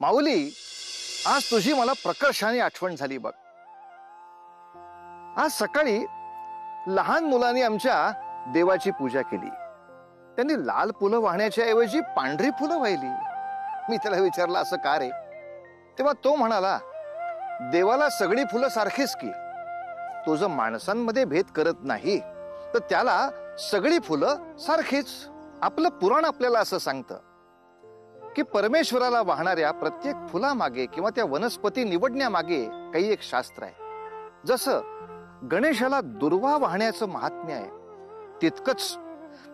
माऊली, आज तुझी मला प्रकर्षाने आठवण झाली बघ। आज सकाळी लहान मुलांनी आमच्या देवाची पूजा केली। त्यांनी लाल फुलं वाहण्याच्या ऐवजी पांढरी फुलं वाहिली। मी त्याला विचारलं असं का रे? तेव्हा तो म्हणाला, देवाला सगळी फुलं सारखीच की, तो जर माणसांमध्ये भेद करत नाही तर त्याला सगळी फुलं सारखीच। आपलं पुराण आपल्याला असं सांगतं की परमेश्वराला वाहणाऱ्या प्रत्येक फुलामागे किंवा त्या वनस्पती निवडण्यामागे काही एक शास्त्र आहे। जसं गणेशाला दुर्वा वाहण्याचं महात्म्य आहे, तितकंच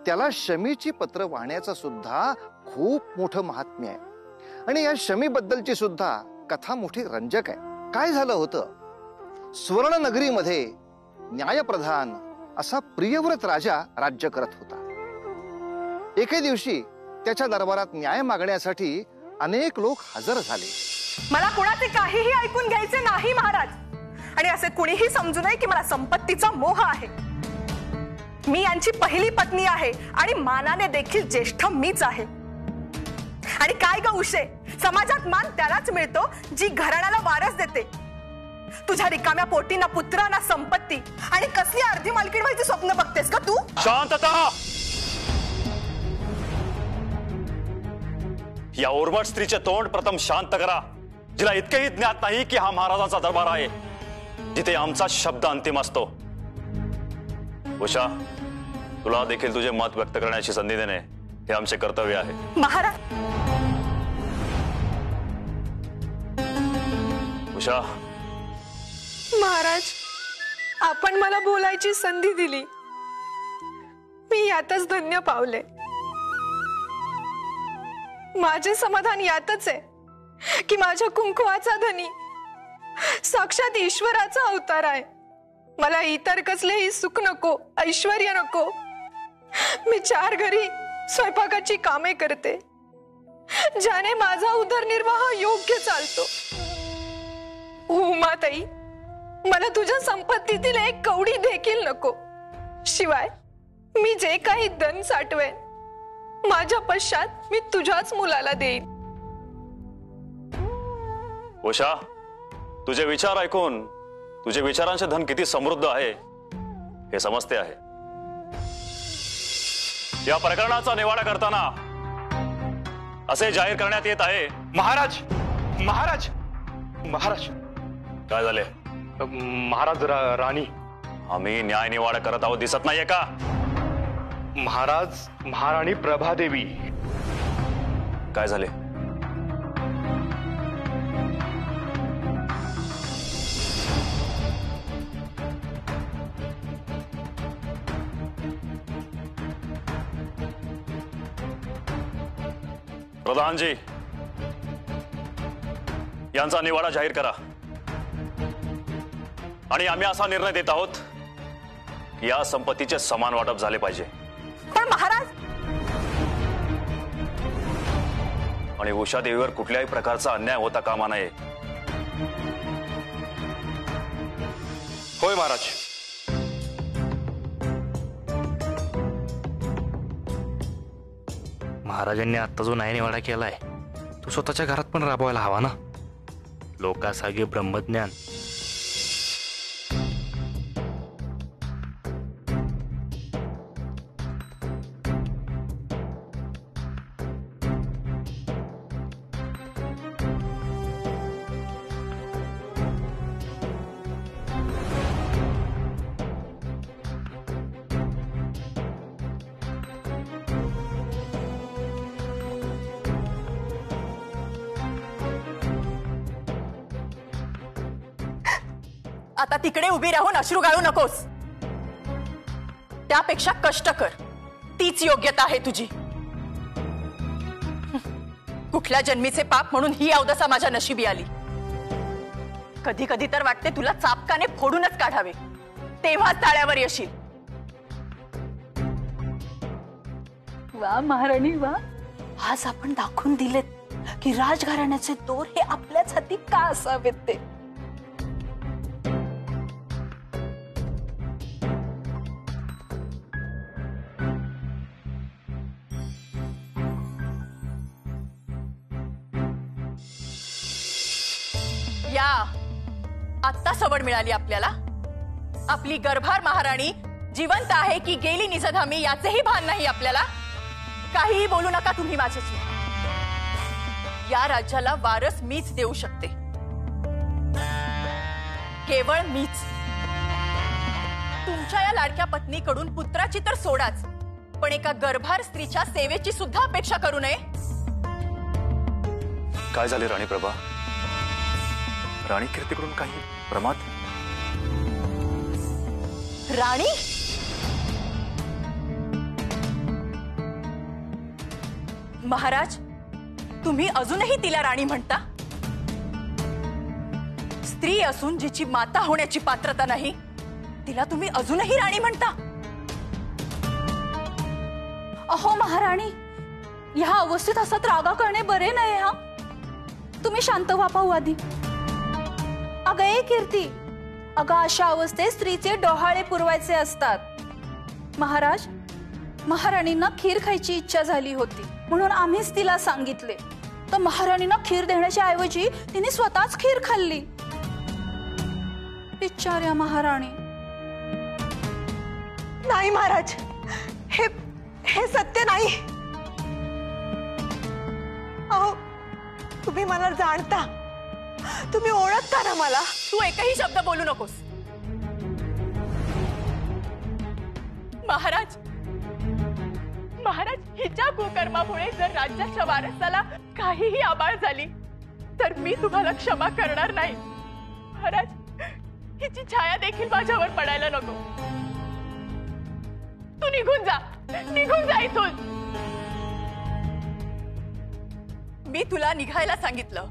त्याला शमीची पत्र वाहण्याचं सुद्धा खूप मोठं महात्म्य आहे। आणि या शमीबद्दलची सुद्धा कथा मोठी रंजक आहे। काय झालं होतं, स्वर्णनगरीमध्ये न्यायप्रधान असा प्रियव्रत राजा राज्य करत होता। एके दिवशी त्याच्या दरबारात न्याय मागण्यासाठी अनेक लोक हजर झाले। मला कोणाचे काहीही ऐकून घ्यायचे नाही महाराज, आणि असे कुणीही समजू नये की मला संपत्तीचा मोह आहे। मी यांची पहिली पत्नी आहे आणि मानाने देखील ज्येष्ठ मीच आहे। आणि काय ग उषे, समाजात मान त्यालाच मिळतो जी घराण्याला वारस देते। तुझ्या रिकाम्या पोटी ना पुत्र ना संपत्ती, आणि कसली अर्धी मालकीण व्हायची स्वप्न बघतेस का तू? शांतता! या उर्मट स्त्रीचे तोंड प्रथम शांत करा, जिला इतकेही ज्ञात नाही की हा महाराजांचा दरबार आहे, जिथे आमचा शब्द अंतिम असतो। उषा, तुला देखील तुझे मत व्यक्त करण्याची संधी देणे हे आमचे कर्तव्य आहे। महाराज, उषा। महाराज, आपण मला बोलायची संधी दिली, मी यातच धन्य पावले। माझे समाधान यातच आहे की माझ्या कुंकुवाचा धनी साक्षात ईश्वराचा अवतार आहे। मला इतर कसलेही सुख नको, ऐश्वर्य नको। मी 4 घरी स्वयंपाकाची कामे करते, ज्याने माझा उदरनिर्वाह योग्य चालतो। उमाताई, मला तुझ्या संपत्तीतील एक कवडी देखील नको। शिवाय मी जे काही धन साठवेन, माझ्या पश्चात मी तुझ्याच मुलाला देईन। उषा, तुझे विचार ऐकून तुझे विचारांचे धन किती समृद्ध आहे हे समजते आहे। या प्रकरणाचा निवाडा करताना असे जाहीर करण्यात येत आहे। महाराज, महाराज, महाराज। काय झाले? महाराज, राणी। आम्ही न्याय निवाडा करत आहोत, दिसत नाहीये का? महाराज, महाराणी प्रभादेवी। काय झाले? प्रधानजी, यांचा निवाडा जाहीर करा। आणि आम्ही असा निर्णय देत आहोत की या संपत्तीचे समान वाटप झाले पाहिजे। पण महाराज, आणि उषा देवीवर कुठल्याही प्रकारचा अन्याय होता कामा नये। होय महाराज। महाराजांनी आता जो न्यायनिवाडा केलाय तो स्वतःच्या घरात पण राबवायला हवा ना। लोकासागे ब्रह्मज्ञान। आता तिकडे उभी राहून अश्रू गाळू नकोस। त्यापेक्षा कष्ट कर, तीच योग्यता आहे तुझी। कुठल्या जन्मीचे पाप म्हणून ही अवदसा माझ्या नशिबी आली। कधी कधी तर वाटते तुला चापकाने फोडूनच काढावे, तेव्हाच ताळ्यावर येशील। वा महाराणी वा, आज आपण दाखवून दिलेत की राजघराण्याचे दोर हे आपल्याच हाती का असावेत ते। या आत्ता सवड मिळाली आपल्याला? आपली गर्भार महाराणी जिवंत आहे की गेली निजधामी याचेही भान नाही आपल्याला? काहीही बोलू नका तुम्ही माझ्याशी. या राज्याला वारस मीच देऊ शकते, केवळ मीच. तुमच्या या लाडक्या पत्नीकडून पुत्राची तर सोडाच, पण एका गर्भार स्त्रीच्या सेवेची सुद्धा अपेक्षा करू नये. काय झाले राणी प्रभा? राणी कीर्तीकडून काही प्रमाद? राणी? महाराज, तुम्ही अजूनही तिला राणी म्हणता? स्त्री असून जिची माता होण्याची पात्रता नाही, तिला तुम्ही अजूनही राणी म्हणता? अहो महाराणी, ह्या अवस्थेत असत रागा करणे बरे नाही. हा, तुम्ही शांत व्हा पाहू आधी. अगं ए कीर्ती, अगं अशा अवस्थेत स्त्रीचे डोहाळे पुरवायचे असतात. महाराज, महाराणींना खीर खायची इच्छा झाली होती म्हणून आम्हीच तिला सांगितले, तर महाराणींना खीर देण्याच्या ऐवजी तिने स्वतःच खीर खाल्ली. बिचाऱ्या महाराणी. नाही महाराज, हे सत्य नाही. अहो, तुम्ही मला जाणता, तुम्ही ओळखता ना मला. तू एकही शब्द बोलू नकोस. महाराज, महाराज, हिच्या कुकर्मामुळे जर राज्याच्या वारसाला काहीही आबाळ झाली तर मी तुम्हाला क्षमा करणार नाही. महाराज, हिची छाया देखील माझ्यावर पडायला नको. तू निघून जा, निघून जा इथून. मी तुला निघायला सांगितलं.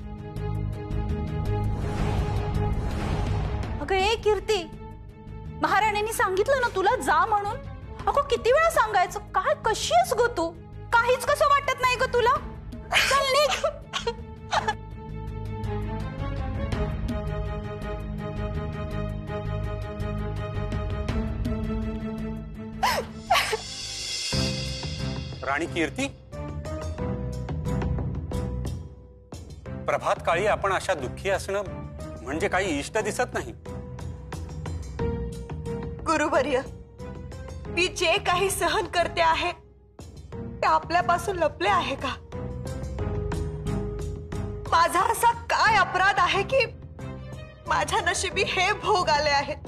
अगं ए कीर्ती, महाराणींनी सांगितलं ना तुला जा म्हणून. अगो किती वेळा सांगायचं? काय कशी आहेस ग तू? काहीच कसं वाटत नाही ग तुला? चल निघ. राणी कीर्ती, प्रभात काळी आपण अशा दुःखी असणं म्हणजे काही इष्ट दिसत नाही. गुरुवर्य, मी जे काही सहन करते आहे ते आपल्यापासून लपले आहे का? माझा असा काय अपराध आहे की माझ्या नशिबी हे भोग आले आहेत?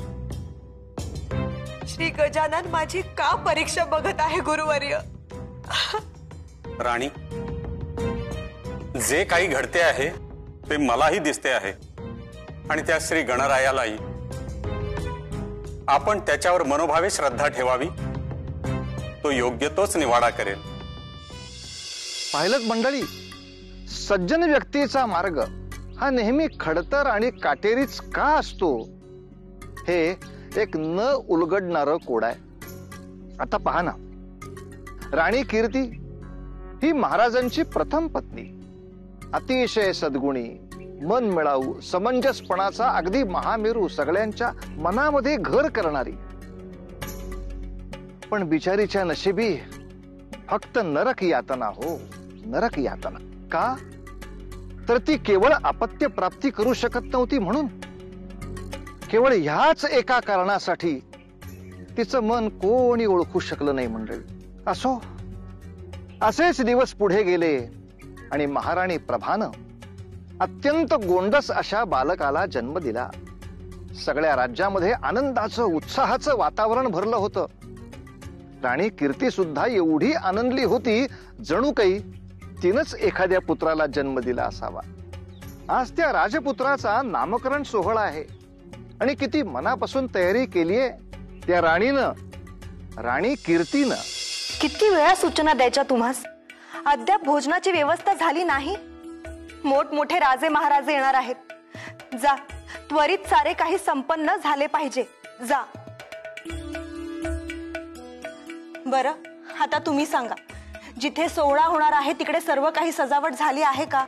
श्री गजानन माझी का परीक्षा बघत आहे गुरुवर्य? राणी, जे काही घडते आहे ते मलाही दिसते आहे आणि त्या श्री गणरायालाही. आपण त्याच्यावर मनोभावे श्रद्धा ठेवावी, तो योग्य तोच निवाडा करेल. पाहिलं मंडळी, सज्जन व्यक्तीचा मार्ग हा नेहमी खडतर आणि काटेरीच का असतो हे एक न उलगडणारं कोड आहे. आता पहा ना, राणी कीर्ती ही महाराजांची प्रथम पत्नी, अतिशय सद्गुणी, मन मिळावू, समंजसपणाचा अगदी महामेरू, सगळ्यांच्या मनामध्ये घर करणारी. पण बिचारीच्या नशिबी फक्त नरक यातना. हो, नरक यातना. का? तर ती केवळ अपत्य प्राप्ती करू शकत नव्हती म्हणून. केवळ ह्याच एका कारणासाठी तिचं मन कोणी ओळखू शकलं नाही मंडळी. असो, असेच दिवस पुढे गेले आणि महाराणी प्रभानं अत्यंत गोंडस अशा बालकाला जन्म दिला. सगळ्या राज्यामध्ये आनंदाचं, उत्साहाचं वातावरण भरलं होतं. राणी कीर्ती सुद्धा एवढी आनंदली होती जणू काही तिनंच एखाद्या पुत्राला जन्म दिला असावा. आज त्या राजपुत्राचा नामकरण सोहळा आहे आणि किती मनापासून तयारी केलीये त्या राणीनं, राणी कीर्तीनं. किती वेळा सूचना द्यायच्या तुम्हास? अद्याप भोजनाची व्यवस्था झाली नाही. मोठमोठे राजे महाराजे येणार आहेत. जा, त्वरित सारे काही संपन्न झाले पाहिजे. जा. बरं, आता तुम्ही सांगा, जिथे सोहळा होणार आहे तिकडे सर्व काही सजावट झाली आहे का?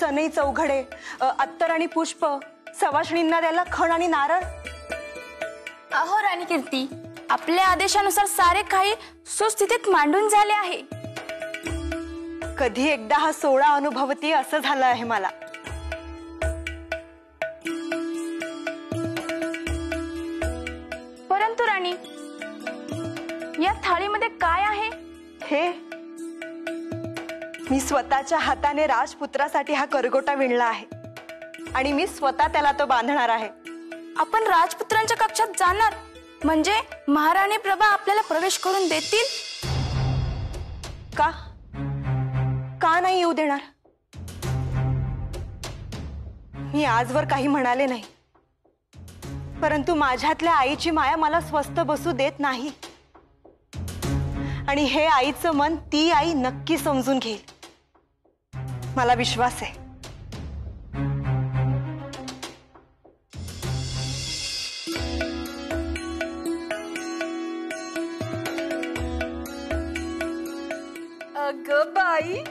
सनई चौघडे, अत्तर आणि पुष्प, सवाष्णींना द्यायला खण आणि नारळ. अहो राणी कीर्ती, आपल्या आदेशानुसार सारे काही सुस्थितीत मांडून झाले आहे. कधी एकदा हा सोहळा अनुभवती असं झालं आहे मला. काय आहे? हे मी स्वतःच्या हाताने राजपुत्रासाठी हा करगोटा विणला आहे आणि मी स्वतः त्याला तो बांधणार आहे. आपण राजपुत्रांच्या कक्षात जाणार म्हणजे महाराणी प्रभा आपल्याला प्रवेश करून देतील? का का नाही येऊ देणार? मी आजवर काही म्हणाले नाही, परंतु माझ्यातल्या आईची माया मला स्वस्थ बसू देत नाही आणि हे आईचं मन ती आई नक्की समजून घेईल, मला विश्वास आहे. अगं बाई,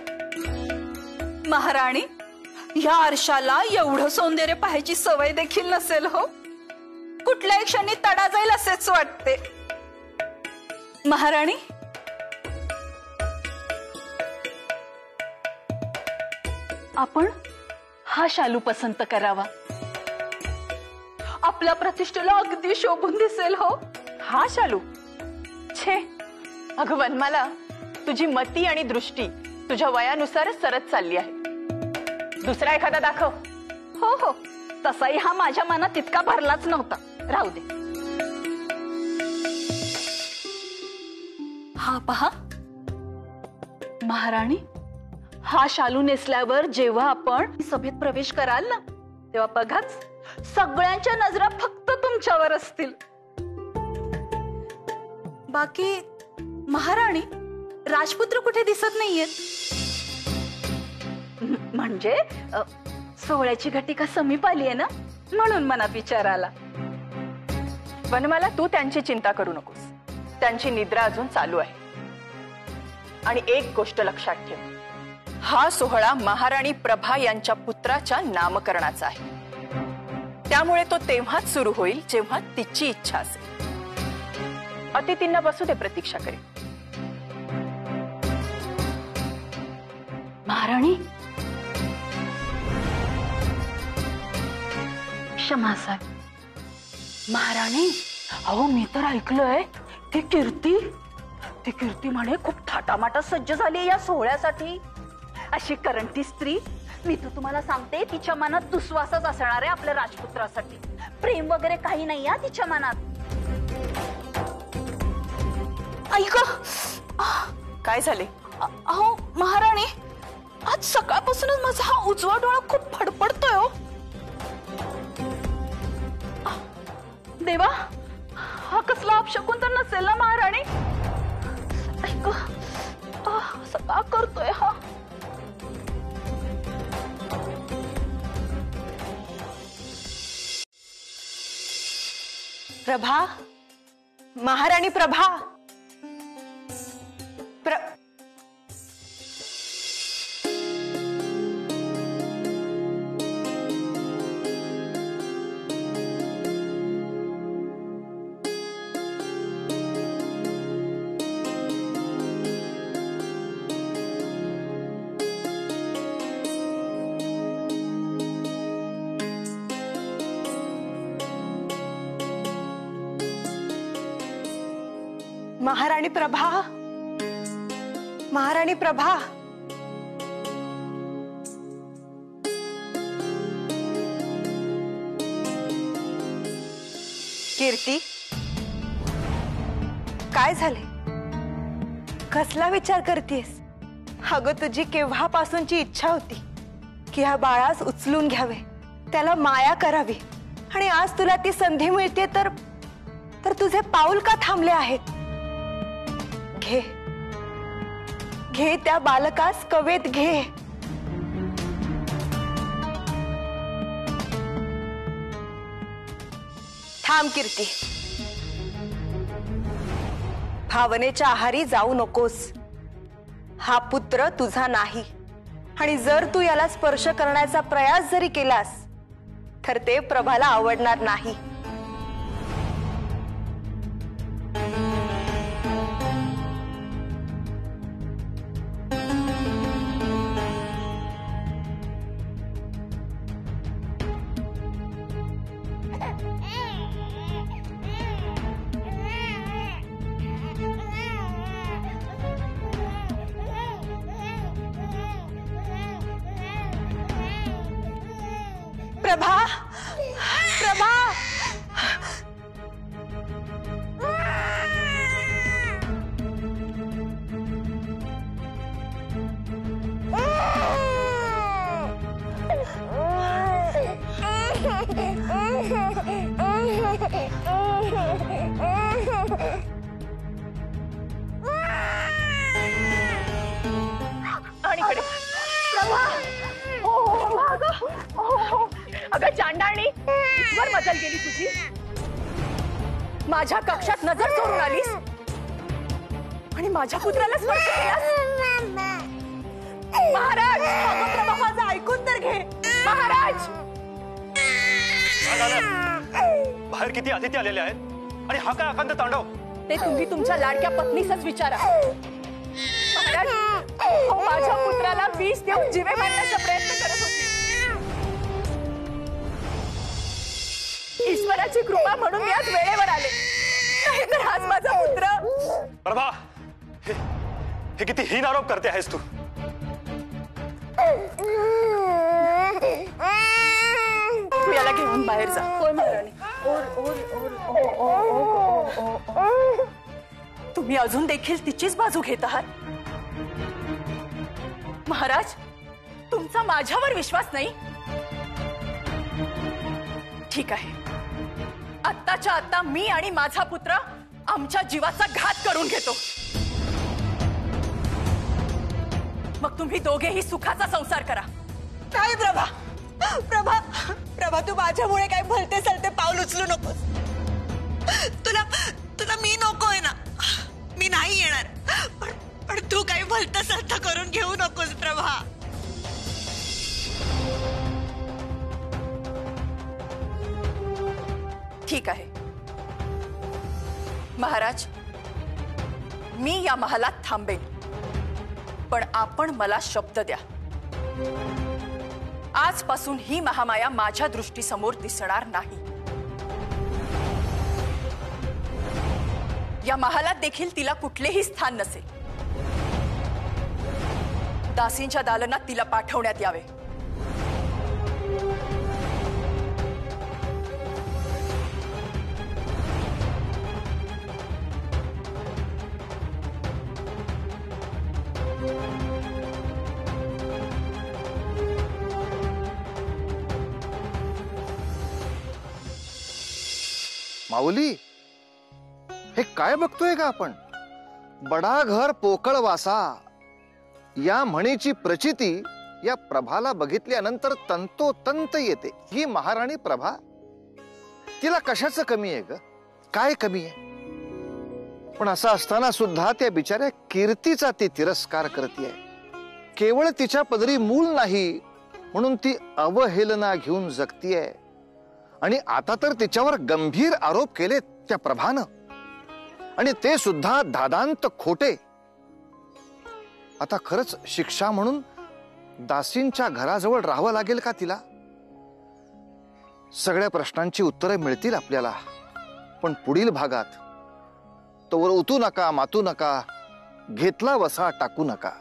महाराणी, या आरशाला एवढं सौंदर्य पाहायची सवय देखील नसेल हो. कुठल्याही क्षणी तडा जाईल असेच वाटते. महाराणी, आपण हा शालू पसंत करावा. आपल्या प्रतिष्ठेला अगदी शोभून दिसेल हो. हा शालू? छे, अगं वनमाला, तुझी मती आणि दृष्टी तुझ्या वयानुसारच सरत चालली आहे. दुसरा एखादा दाखव. हो हो, तसाही हा माझ्या मनात इतका भरलाच नव्हता. राहू दे. हा पहा महाराणी, हा शालू नेसल्यावर जेव्हा आपण सभेत प्रवेश कराल ना, तेव्हा बघाच सगळ्यांच्या नजरा फक्त तुमच्यावर असतील. बाकी महाराणी, राजपुत्र कुठे दिसत नाहीयेत. म्हणजे सोहळ्याची घटिका समीप आली आहे ना, म्हणून मनात विचार आला. वनमाला, तू त्यांची चिंता करू नकोस. त्यांची निद्रा अजून चालू आहे. आणि एक गोष्ट लक्षात ठेव, हा सोहळा महाराणी प्रभा यांच्या पुत्राच्या नामकरणाचा आहे. त्यामुळे तो तेव्हाच सुरू होईल जेव्हा तिची इच्छा असेल. अतिथींना बसू दे, प्रतीक्षा करेल. महाराणी, क्षमा साहेब. महाराणी, अहो मी तर ऐकलंय ती कीर्ती म्हणे खूप थाटामाटा सज्ज झाली या सोहळ्यासाठी. अशी करंटी स्त्री, मी तर तुम्हाला सांगते, तिच्या मनात दुस्वासच असणार आहे आपल्या राजपुत्रासाठी. प्रेम वगैरे काही नाही या तिच्या मनात. ऐक, काय झाले? अहो महाराणी, आज सकाळपासूनच माझा हा उजवा डोळा खूप फडफडतोय हो. देवा, हा कसला अपशकुन तर नसेल ना महाराणी? ऐक, सकाळ करतोय हा. प्रभा, महाराणी प्रभा, महाराणी प्रभा, महाराणी प्रभा. कीर्ती, काय झाले? कसला विचार करतेस? अगं, तुझी केव्हापासूनची इच्छा होती की ह्या बाळास उचलून घ्यावे, त्याला माया करावी, आणि आज तुला ती संधी मिळते तर तुझे पाऊल का थांबले आहेत? घे घे, त्या बालकास कवेत घे. थांब कीर्ती, भावनेच्या आहारी जाऊ नकोस. हा पुत्र तुझा नाही, आणि जर तू याला स्पर्श करण्याचा प्रयास जरी केलास तर ते प्रभाला आवडणार नाही. प्रभा प्रभा आणि इकडे प्रभा अगं चांडाळणी वर बदल गेली तुझी माझ्या कक्षात नजर चोरून आलीस आणि माझ्या पुत्राला स्पर्श केलास महाराज अगं प्रभा माझं ऐकून तर घे महाराज बाहेर किती अतिथी आलेले आहेत आणि हा काय अखंड तांडव ते तुम्ही तुमच्या लाडक्या पत्नीसच विचारा महाराज माझ्या पुत्राला विष देऊन जीवे मारण्याचा प्रयत्न करत होती ईश्वराची कृपा म्हणून मी आज वेळेवर आले नाहीतर आज माझा पुत्र प्रभा हे किती हीन आरोप करते आहेस तू तू याला घेऊन बाहेर जा होय महाराणी तुम्ही अजून देखील तिचीच बाजू घेत आहात महाराज तुमचा माझ्यावर विश्वास नाही ठीक आहे आत्ताच्या आत्ता मी आणि माझा पुत्र आमच्या जीवाचा घात करून घेतो मग तुम्ही दोघेही सुखाचा संसार करा काय प्रभा प्रभा प्रभा तू माझ्यामुळे काय भलते सलते पाऊल उचलू नकोस तुला तुला मी नकोय ना मी नाही येणार पण तू काही भलत सलत करून घेऊ नकोस प्रभा ठीक आहे महाराज मी या महालात थांबेन पण आपण मला शब्द द्या आजपासून ही महामाया माझ्या दृष्टीसमोर दिसणार नाही या महालात देखील तिला कुठलेही स्थान नसेल दासींच्या दालनात तिला पाठवण्यात यावे माऊली हे काय बघतोय का आपण बडा घर पोकळ वासा या म्हणीची प्रचिती या प्रभाला बघितल्यानंतर तंतोतंत येते ही महाराणी प्रभा तिला कशाचं कमी आहे ग काय कमी आहे पण असं असताना सुद्धा त्या बिचाऱ्या कीर्तीचा ती तिरस्कार करते केवळ तिच्या पदरी मूल नाही म्हणून ती अवहेलना घेऊन जगतीये आणि आता तर तिच्यावर गंभीर आरोप केले त्या प्रभानं आणि ते सुद्धा दादांत खोटे आता खरंच शिक्षा म्हणून दासींच्या घराजवळ राहावं लागेल का तिला सगळ्या प्रश्नांची उत्तरे मिळतील आपल्याला पण पुढील भागात तोवर उतू नका मातू नका घेतला वसा टाकू नका